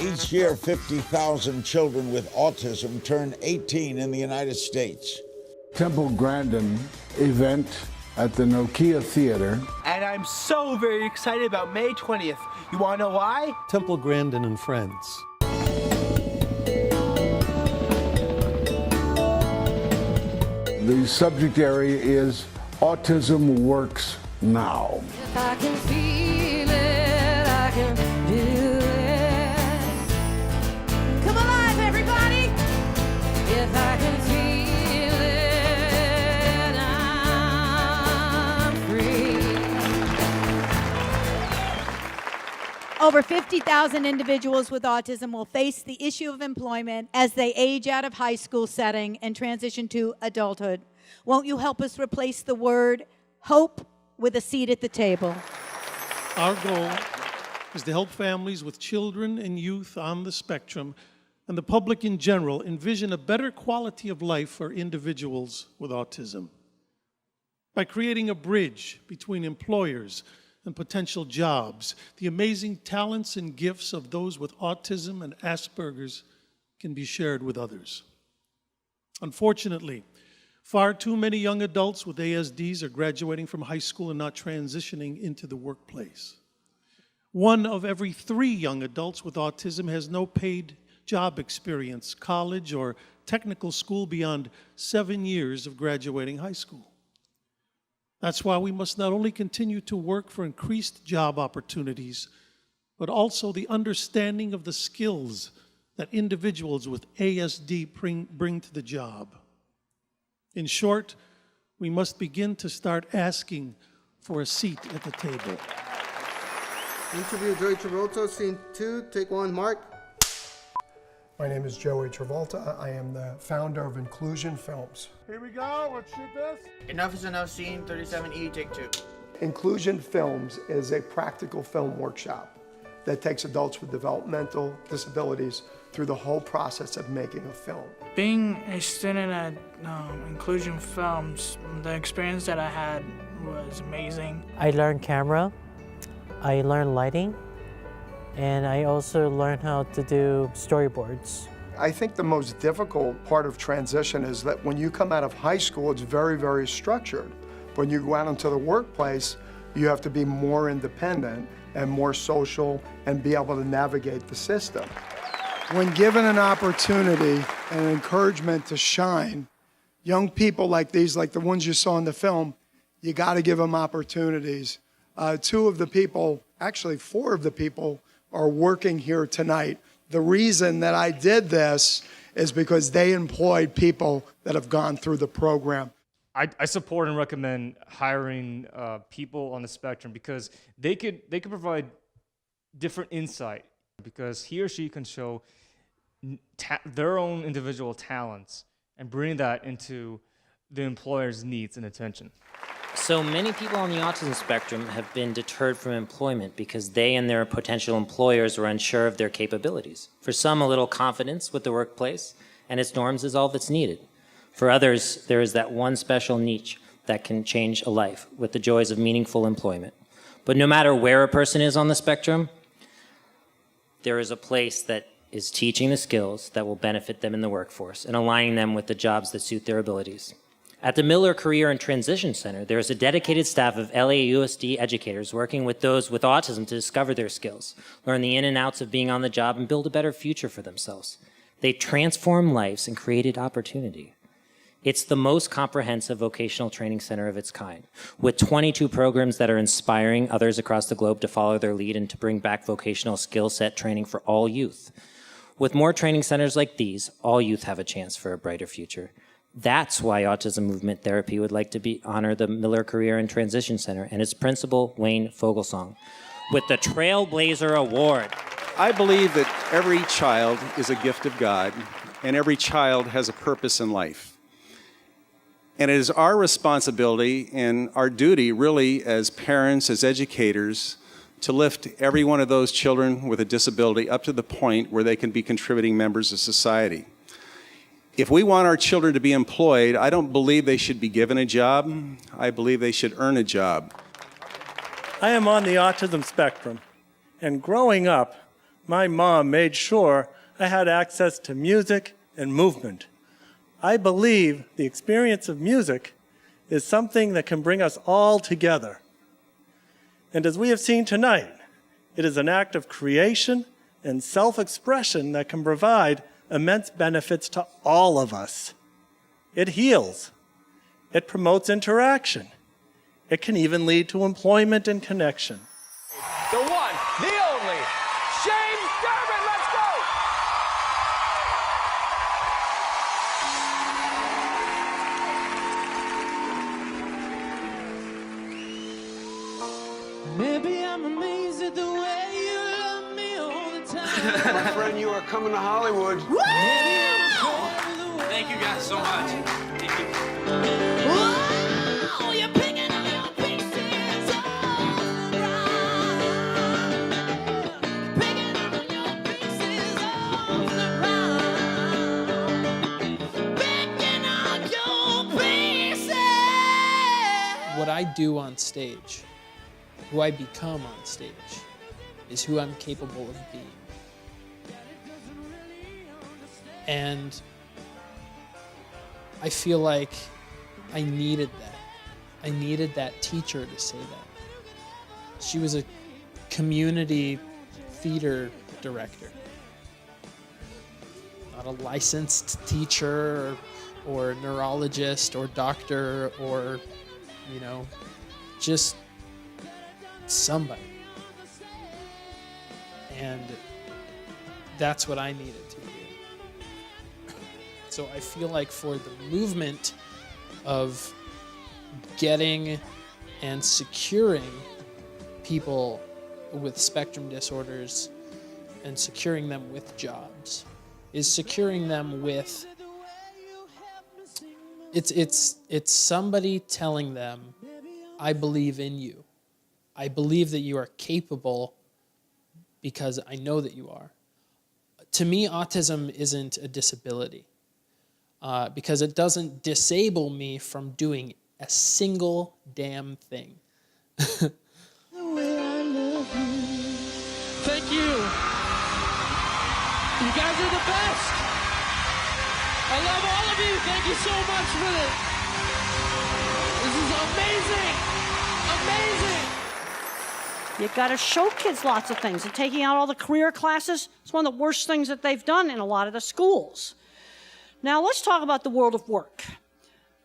Each year, 50,000 children with autism turn 18 in the United States. Temple Grandin event at the Nokia Theater. And I'm so very excited about May 20th. You want to know why? Temple Grandin and Friends. The subject area is Autism Works Now. If I can feel it, I can do it. Come alive, everybody! If I can feel it, I'm free. Over 50,000 individuals with autism will face the issue of employment as they age out of high school setting and transition to adulthood. Won't you help us replace the word hope with a seat at the table? Our goal is to help families with children and youth on the spectrum and the public in general envision a better quality of life for individuals with autism. By creating a bridge between employers and potential jobs, the amazing talents and gifts of those with autism and Asperger's can be shared with others. Unfortunately, far too many young adults with ASDs are graduating from high school and not transitioning into the workplace. 1 of every 3 young adults with autism has no paid job experience, college, or technical school beyond 7 years of graduating high school. That's why we must not only continue to work for increased job opportunities, but also the understanding of the skills that individuals with ASD bring to the job. In short, we must begin to start asking for a seat at the table. Interview Joey Travolta, scene 2, take 1, Mark. My name is Joey Travolta. I am the founder of Inclusion Films. Here we go, let's shoot this. Enough is enough, scene 37E, take 2. Inclusion Films is a practical film workshop that takes adults with developmental disabilities through the whole process of making a film. Being a student at Inclusion Films, the experience that I had was amazing. I learned camera, I learned lighting, and I also learned how to do storyboards. I think the most difficult part of transition is that when you come out of high school, it's very, very structured. When you go out into the workplace, you have to be more independent and more social and be able to navigate the system. When given an opportunity and an encouragement to shine, young people like these, like the ones you saw in the film, you got to give them opportunities. 2 of the people, actually 4 of the people, are working here tonight. The reason that I did this is because they employed people that have gone through the program. I support and recommend hiring people on the spectrum because they could provide different insight because he or she can show their own individual talents and bring that into the employer's needs and attention. So many people on the autism spectrum have been deterred from employment because they and their potential employers were unsure of their capabilities. For some, a little confidence with the workplace and its norms is all that's needed. For others, there is that one special niche that can change a life with the joys of meaningful employment. But no matter where a person is on the spectrum, there is a place that is teaching the skills that will benefit them in the workforce and aligning them with the jobs that suit their abilities. At the Miller Career and Transition Center, there is a dedicated staff of LAUSD educators working with those with autism to discover their skills, learn the in and outs of being on the job, and build a better future for themselves. They transform lives and created opportunity. It's the most comprehensive vocational training center of its kind, with 22 programs that are inspiring others across the globe to follow their lead and to bring back vocational skill set training for all youth. With more training centers like these, all youth have a chance for a brighter future. That's why Autism Movement Therapy would like to honor the Miller Career and Transition Center and its principal, Wayne Fogelsong, with the Trailblazer Award. I believe that every child is a gift of God, and every child has a purpose in life. And it is our responsibility and our duty, really, as parents, as educators, to lift every one of those children with a disability up to the point where they can be contributing members of society. If we want our children to be employed, I don't believe they should be given a job. I believe they should earn a job. I am on the autism spectrum, and growing up, my mom made sure I had access to music and movement. I believe the experience of music is something that can bring us all together. And as we have seen tonight, it is an act of creation and self-expression that can provide immense benefits to all of us. It heals. It promotes interaction. It can even lead to employment and connection. The one, the only, Shane Durbin, let's go! Maybe I'm amazed at the way you love me all the time. My friend, you are coming to Hollywood. Thank you guys so much. Thank you. Whoa, you're picking up your pieces off the ground. Picking up your pieces off the ground. Picking up your pieces. What I do on stage, who I become on stage, is who I'm capable of being. And I feel like I needed that. I needed that teacher to say that. She was a community theater director, not a licensed teacher or neurologist or doctor or, you know, just somebody. And that's what I needed to do. So I feel like for the movement of getting and securing people with spectrum disorders and securing them with jobs is securing them with it's somebody telling them, I believe in you. I believe that you are capable because I know that you are. To me, autism isn't a disability because it doesn't disable me from doing a single damn thing. The way I love you. Thank you. You guys are the best. I love all of you. Thank you so much for this. This is amazing. Amazing. You've got to show kids lots of things. And taking out all the career classes, it's one of the worst things that they've done in a lot of the schools. Now let's talk about the world of work.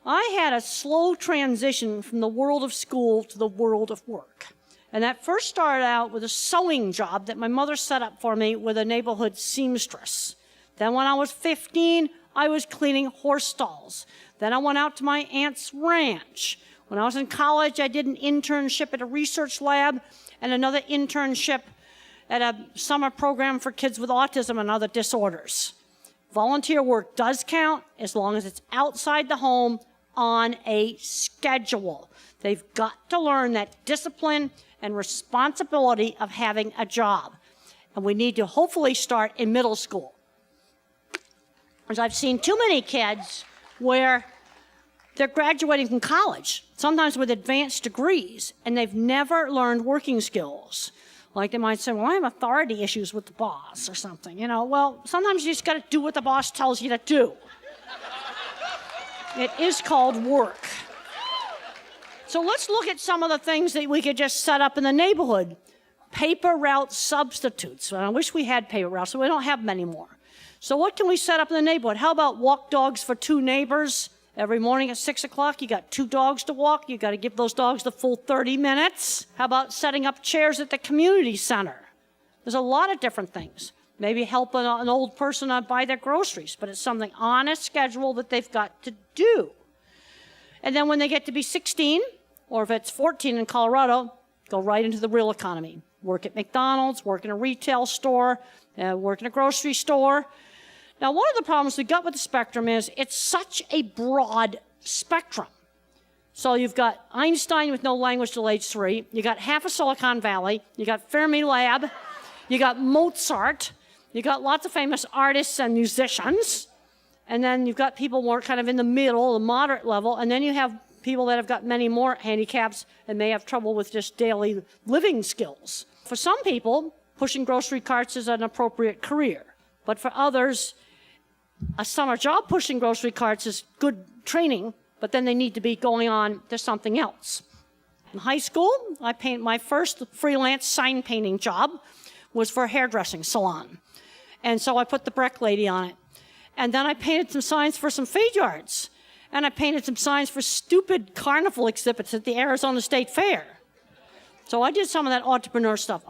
I had a slow transition from the world of school to the world of work. And that first started out with a sewing job that my mother set up for me with a neighborhood seamstress. Then when I was 15, I was cleaning horse stalls. Then I went out to my aunt's ranch. When I was in college, I did an internship at a research lab and another internship at a summer program for kids with autism and other disorders. Volunteer work does count as long as it's outside the home on a schedule. They've got to learn that discipline and responsibility of having a job. And we need to hopefully start in middle school. Because I've seen too many kids where they're graduating from college, sometimes with advanced degrees, and they've never learned working skills. Like they might say, well, I have authority issues with the boss or something. You know, well, sometimes you just got to do what the boss tells you to do. It is called work. So let's look at some of the things that we could just set up in the neighborhood. Paper route substitutes. I wish we had paper routes, so we don't have them anymore. So what can we set up in the neighborhood? How about walk dogs for 2 neighbors? Every morning at 6 o'clock, you got 2 dogs to walk. You got to give those dogs the full 30 minutes. How about setting up chairs at the community center? There's a lot of different things. Maybe help an old person buy their groceries, but it's something on a schedule that they've got to do. And then when they get to be 16, or if it's 14 in Colorado, go right into the real economy. Work at McDonald's, work in a retail store, work in a grocery store. Now, one of the problems we got with the spectrum is it's such a broad spectrum. So you've got Einstein with no language till age 3. You got half of Silicon Valley. You got Fermilab. You got Mozart. You got lots of famous artists and musicians. And then you've got people more kind of in the middle, the moderate level. And then you have people that have got many more handicaps and may have trouble with just daily living skills. For some people, pushing grocery carts is an appropriate career. But for others, a summer job pushing grocery carts is good training, but then they need to be going on to something else. In high school, my first freelance sign painting job was for a hairdressing salon. And so I put the Breck lady on it. And then I painted some signs for some feed yards. And I painted some signs for stupid carnival exhibits at the Arizona State Fair. So I did some of that entrepreneur stuff.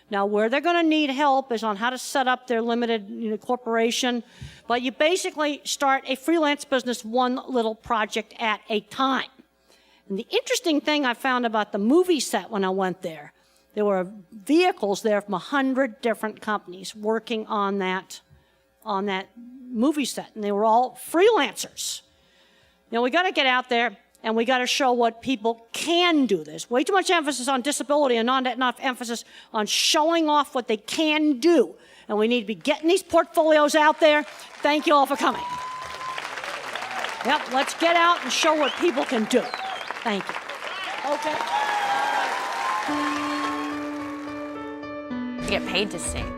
Now, where they're going to need help is on how to set up their limited corporation. But you basically start a freelance business one little project at a time. And the interesting thing I found about the movie set when I went there were vehicles there from 100 different companies working on that movie set. And they were all freelancers. Now, we got to get out there and we got to show what people can do. There's way too much emphasis on disability and not enough emphasis on showing off what they can do. And we need to be getting these portfolios out there. Thank you all for coming. Yep, let's get out and show what people can do. Thank you. Okay. You get paid to sing.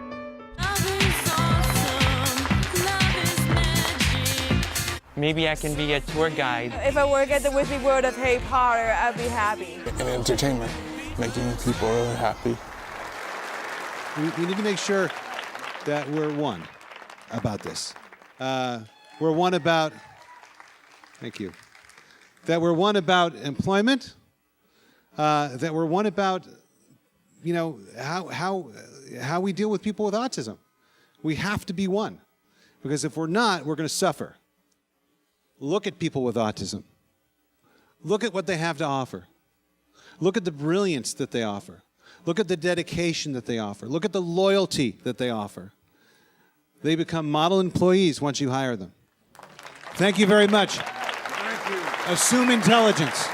Maybe I can be a tour guide. If I work at the Wizard World of Harry Potter, I'd be happy. In entertainment, making people really happy. We need to make sure that we're one about this. We're one about, thank you, that we're one about employment, that we're one about, how we deal with people with autism. We have to be one, because if we're not, we're going to suffer. Look at people with autism. Look at what they have to offer. Look at the brilliance that they offer. Look at the dedication that they offer. Look at the loyalty that they offer. They become model employees once you hire them. Thank you very much. Thank you. Assume intelligence.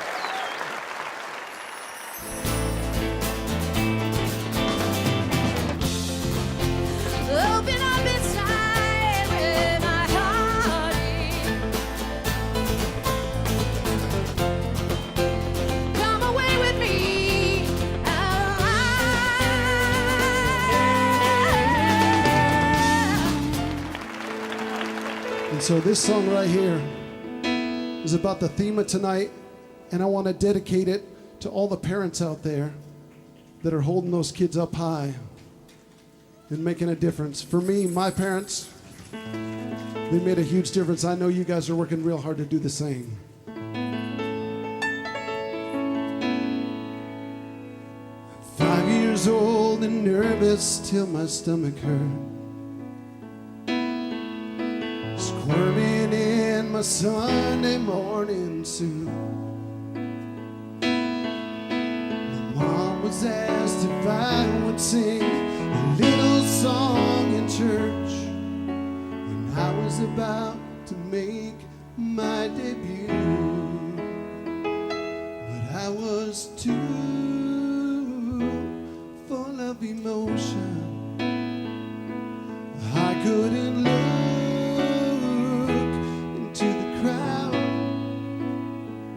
So this song right here is about the theme of tonight, and I want to dedicate it to all the parents out there that are holding those kids up high and making a difference. For me, my parents, they made a huge difference. I know you guys are working real hard to do the same. 5 years old and nervous till my stomach hurt. Squirming in my Sunday morning suit. My mom was asked if I would sing a little song in church, and I was about to make my debut, but I was too full of emotion. I couldn't look to the crowd,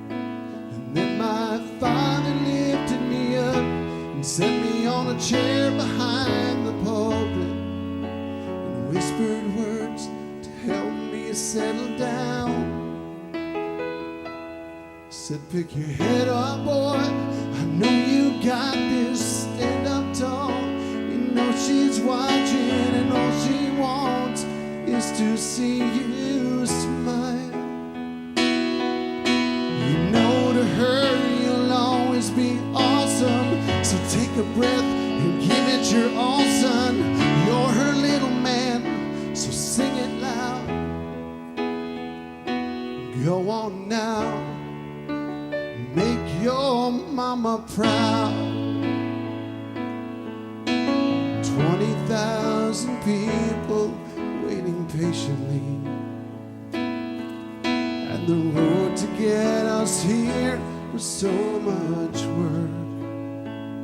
and then my father lifted me up and set me on a chair behind the pulpit and whispered words to help me settle down. Said, pick your head up, boy, I know you got this, stand up tall. You know she's watching and all she wants is to see you smile. You know to her you'll always be awesome, so take a breath and give it your all, son. You're her little man, so sing it loud. Go on now, make your mama proud. 20,000 people waiting patiently, and the road to get us here was so much work.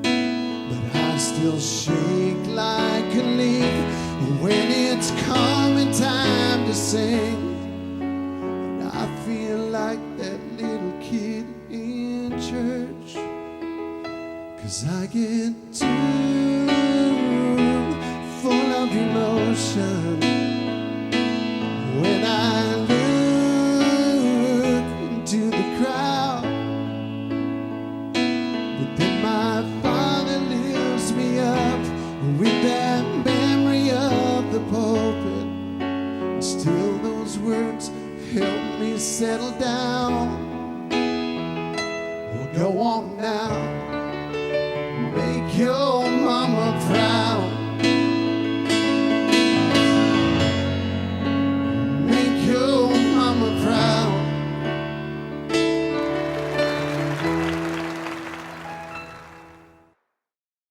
But I still shake like a leaf when it's coming time to sing. And I feel like that little kid in church, 'cause I get to reflection when I look into the crowd. But then my Father lifts me up with that memory of the pulpit. And still those words help me settle down. Well, go on now, make your